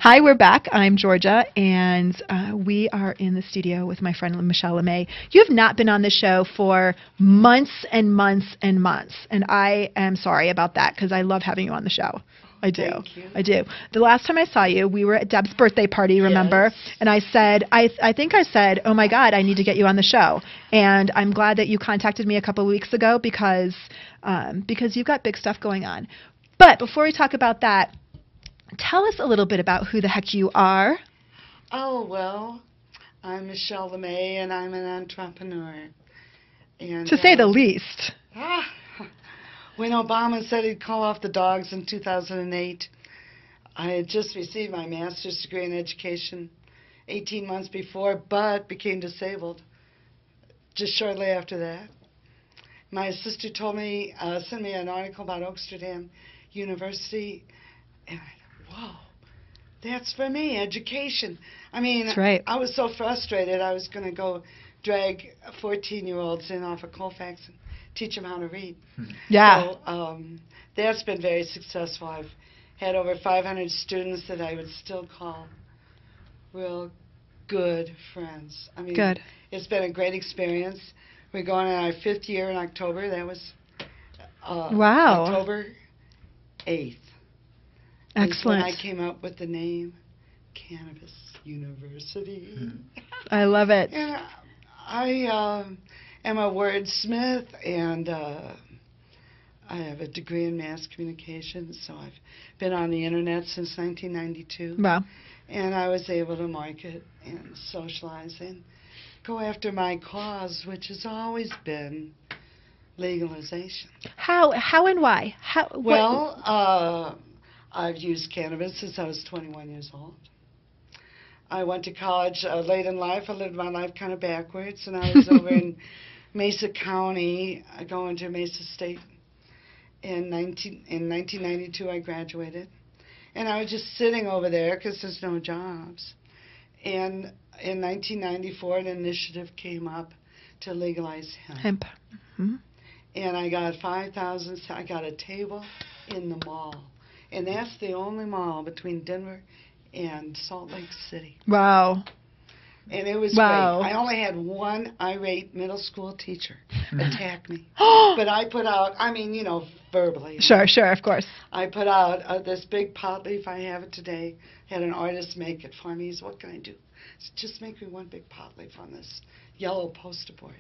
Hi, we're back. I'm Georgia, and we are in the studio with my friend Michelle LaMay. You have not been on the show for months and months and months, and I am sorry about that because I love having you on the show. I do. Thank you. I do. The last time I saw you, we were at Deb's birthday party, remember? Yes. And I said, I think I said, oh my God, I need to get you on the show. And I'm glad that you contacted me a couple of weeks ago because you've got big stuff going on. But before we talk about that, tell us a little bit about who the heck you are. Oh, well, I'm Michelle LaMay, and I'm an entrepreneur. And, To say the least. When Obama said he'd call off the dogs in 2008, I had just received my master's degree in education 18 months before, but became disabled just shortly after that. My sister told me, sent me an article about Oaksterdam University, and I thought, whoa, that's for me, education. I mean, That's right. I was so frustrated I was going to go drag 14-year-olds in off of Colfax and teach them how to read. Yeah. So that's been very successful. I've had over 500 students that I would still call real good friends. I mean, Good. It's been a great experience. We're going on our 5th year in October. That was Wow. October 8th. Excellent. When I came up with the name Cannabis University. I love it. And I am a wordsmith, and I have a degree in mass communication, so I've been on the internet since 1992. Wow. And I was able to market and socialize and go after my cause, which has always been legalization. How and why? Well, I've used cannabis since I was 21 years old. I went to college late in life. I lived my life kind of backwards, and I was over in Mesa County, going to Mesa State. In 1992, I graduated, and I was just sitting over there because there's no jobs. And in 1994, an initiative came up to legalize hemp. Mm-hmm. And I got 5,000. I got a table in the mall, and that's the only mall between Denver and Salt Lake City. Wow. And it was great. I only had one irate middle school teacher attack me. But I put out, I mean, verbally. Sure, of course. I put out this big pot leaf. I have it today. Had an artist make it for me. He said, what can I do? I said, just make me one big pot leaf on this yellow poster board,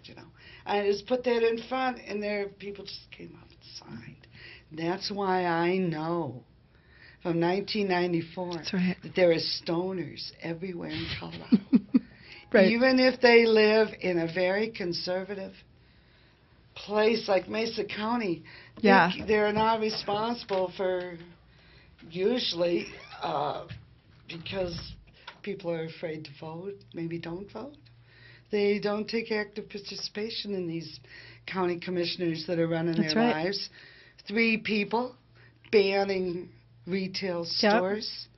I just put that in front, and there people just came up and signed. That's why I know from 1994 right. that there are stoners everywhere in Colorado. Right. Even if they live in a very conservative place like Mesa County, Yeah. they're not responsible for, usually, because people are afraid to vote, maybe don't vote. They don't take active participation in these county commissioners that are running That's their right. lives. 3 people banning retail stores.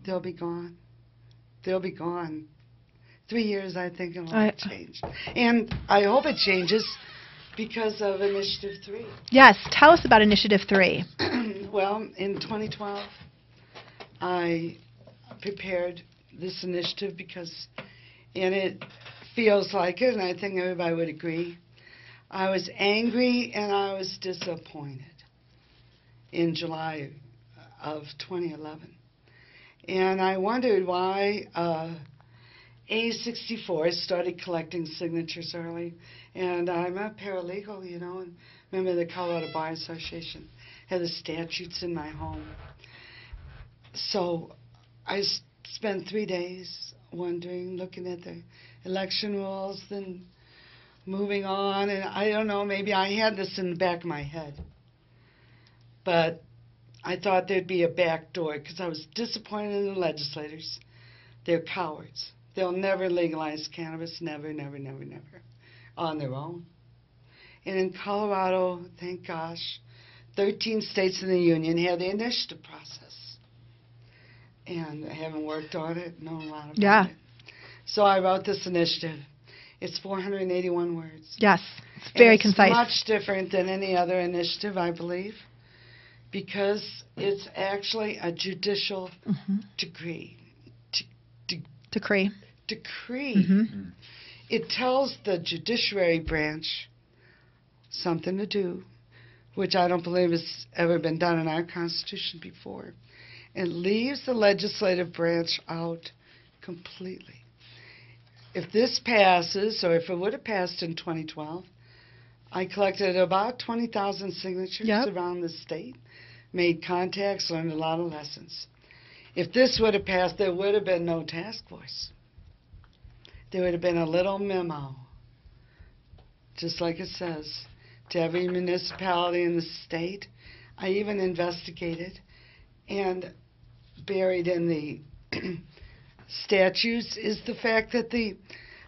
They'll be gone. They'll be gone. 3 years, I think, it'll change. And I hope it changes because of Initiative 3. Yes, tell us about Initiative 3. Well, in 2012, I prepared this initiative because, and it feels like it, and I think everybody would agree, I was angry and I was disappointed in July of 2011. And I wondered why A64 started collecting signatures early. And I'm a paralegal, and remember the Colorado Bar Association had the statutes in my home. So I spent 3 days wondering, looking at the election rules, then moving on. And I don't know, maybe I had this in the back of my head. But I thought there'd be a back door because I was disappointed in the legislators. They're cowards. They'll never legalize cannabis, never, never, never, never, on their own. And in Colorado, thank gosh, 13 states in the union had the initiative process. And I haven't worked on it, know a lot about it. So I wrote this initiative. It's 481 words. Yes, it's very and it's concise. Much different than any other initiative, I believe. because it's actually a judicial Mm-hmm. decree. Decree. Decree. Mm-hmm. It tells the judiciary branch something to do, which I don't believe has ever been done in our Constitution before, and leaves the legislative branch out completely. If this passes, or if it would have passed in 2012, I collected about 20,000 signatures around the state, made contacts, learned a lot of lessons. If this would have passed, there would have been no task force. There would have been a little memo, just like it says, to every municipality in the state. I even investigated, and buried in the statutes is the fact that the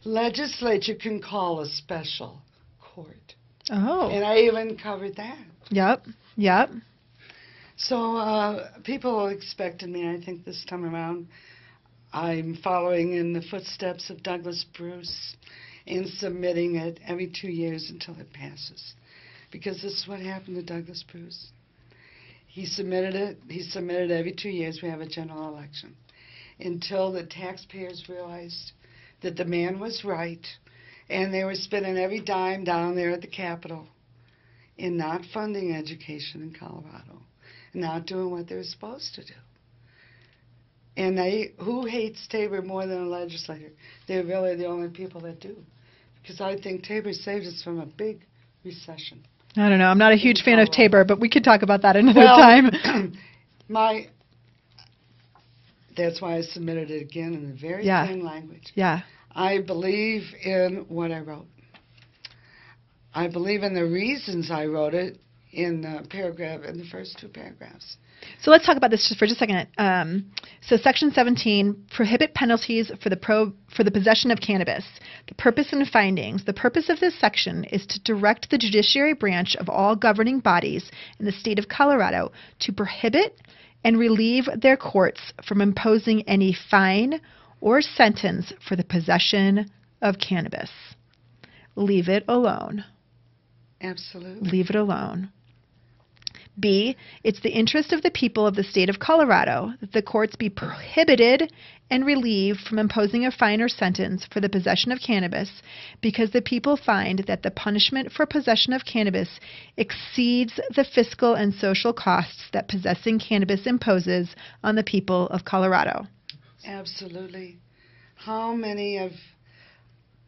legislature can call a special court. Oh. And I even covered that. Yep. Yep. So people expected me, I think, this time around. I'm following in the footsteps of Douglas Bruce in submitting it every 2 years until it passes. Because this is what happened to Douglas Bruce. He submitted it. He submitted every 2 years. We have a general election. Until the taxpayers realized that the man was right, and they were spending every dime down there at the Capitol in not funding education in Colorado, not doing what they were supposed to do. And who hates Tabor more than a legislator? They're really the only people that do. Because I think Tabor saved us from a big recession. I don't know. I'm not a huge fan of Tabor, but we could talk about that another time. That's why I submitted it again in the very same language. Yeah. I believe in what I wrote. I believe in the reasons I wrote it in the first 2 paragraphs. So let's talk about this just for just a second. So Section 17, prohibit penalties for the possession of cannabis. The purpose and findings. The purpose of this section is to direct the judiciary branch of all governing bodies in the state of Colorado to prohibit and relieve their courts from imposing any fine or sentence for the possession of cannabis. Leave it alone. Absolutely. Leave it alone. B, it's the interest of the people of the state of Colorado that the courts be prohibited and relieved from imposing a fine or sentence for the possession of cannabis because the people find that the punishment for possession of cannabis exceeds the fiscal and social costs that possessing cannabis imposes on the people of Colorado. Absolutely. How many of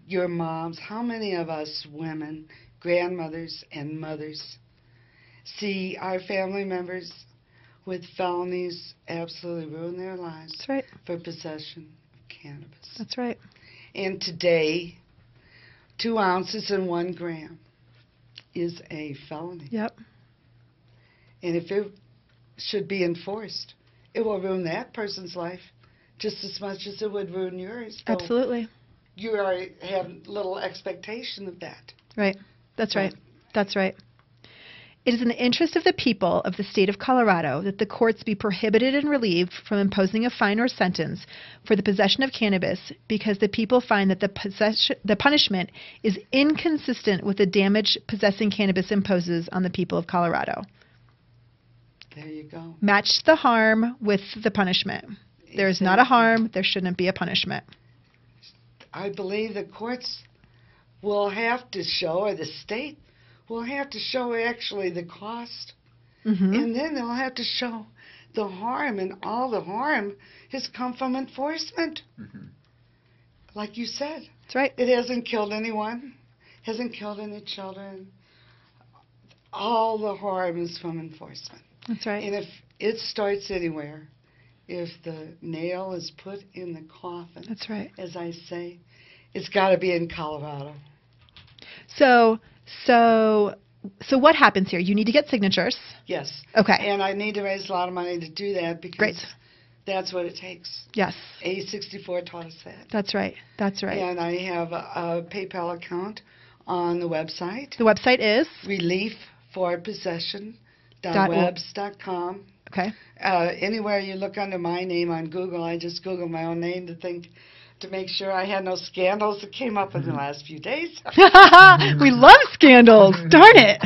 your moms, how many of us women, grandmothers and mothers, see our family members with felonies absolutely ruin their lives That's right. for possession of cannabis? That's right. And today, 2 ounces and 1 gram is a felony. Yep. And if it should be enforced, it will ruin that person's life just as much as it would ruin yours. So Absolutely. you already have little expectation of that. Right. That's right. That's right. It is in the interest of the people of the state of Colorado that the courts be prohibited and relieved from imposing a fine or sentence for the possession of cannabis because the people find that the punishment is inconsistent with the damage possessing cannabis imposes on the people of Colorado. There you go. Match the harm with the punishment. There is not a harm. There shouldn't be a punishment. I believe the courts will have to show, or the state will have to show actually the cost. Mm-hmm. And then they'll have to show the harm, and all the harm has come from enforcement. Mm-hmm. Like you said. That's right. It hasn't killed anyone, hasn't killed any children. All the harm is from enforcement. That's right. And if it starts anywhere, if the nail is put in the coffin, That's right. as I say, it's got to be in Colorado. So what happens here? You need to get signatures. Yes. Okay. And I need to raise a lot of money to do that because Great. that's what it takes. Yes. A64 taught us that. That's right. That's right. And I have a PayPal account on the website. The website is? reliefforpossession.webs.com. Okay. Anywhere you look under my name on Google, I just Google my own name to make sure I had no scandals that came up in the last few days. We love scandals. Darn it.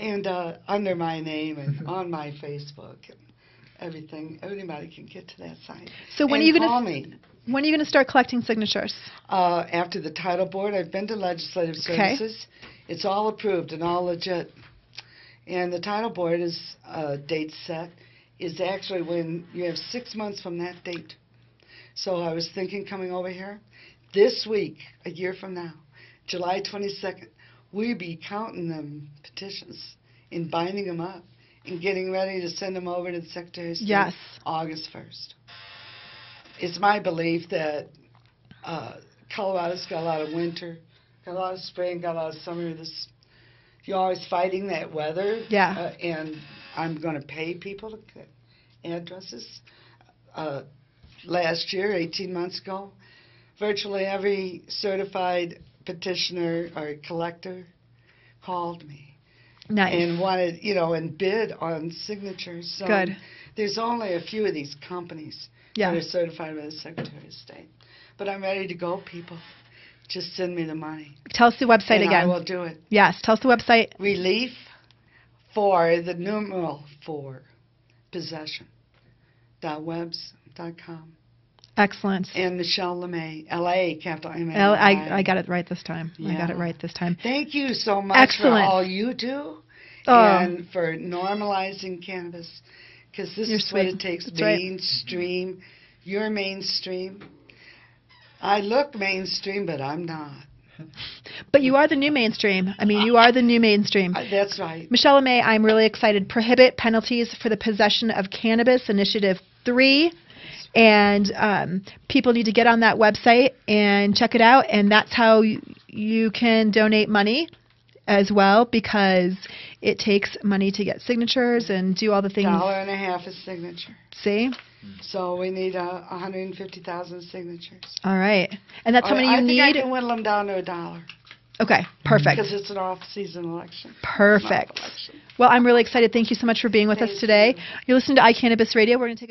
And under my name and on my Facebook and everything, anybody can get to that site. So when and are you call going to me. when are you going to start collecting signatures? After the title board, I've been to legislative Okay. services. It's all approved and all legit. And the title board is date set is actually when you have 6 months from that date. So I was thinking coming over here this week, a year from now, July 22nd, we'd be counting them petitions and binding them up and getting ready to send them over to the Secretary of State Yes. August 1st. It's my belief that Colorado's got a lot of winter, got a lot of spring, got a lot of summer. You're always fighting that weather. Yeah. And I'm going to pay people to get addresses. Last year, 18 months ago, virtually every certified petitioner or collector called me Nice. and wanted, and bid on signatures. So Good. there's only a few of these companies Yeah. that are certified by the Secretary of State. But I'm ready to go, people. Just send me the money. Tell us the website and again. I will do it. Yes, tell us the website. Relief for the numeral 4 possession.webs.com. Excellent. And Michelle LaMay, LA, capital M-A. I got it right this time. I got it Yeah. right this time. Thank you so much Excellent. for all you do Oh. and for normalizing cannabis, because this You're is what sweet. it takes. That's right. Mainstream. You're mainstream. I look mainstream, but I'm not. But you are the new mainstream. I mean, you are the new mainstream. That's right. Michelle LaMay, I'm really excited. Prohibit penalties for the possession of cannabis, Initiative 3. And people need to get on that website and check it out. And that's how you can donate money as well, because it takes money to get signatures and do all the things. $1.50 a signature. See? So we need 150,000 signatures. All right. And that's how many you I think I need? can whittle them down to $1. Okay, perfect. Because it's an off-season election. Perfect. Election. Well, I'm really excited. Thank you so much for being with us Thank today. you. You're listening to iCannabis Radio. We're going to take a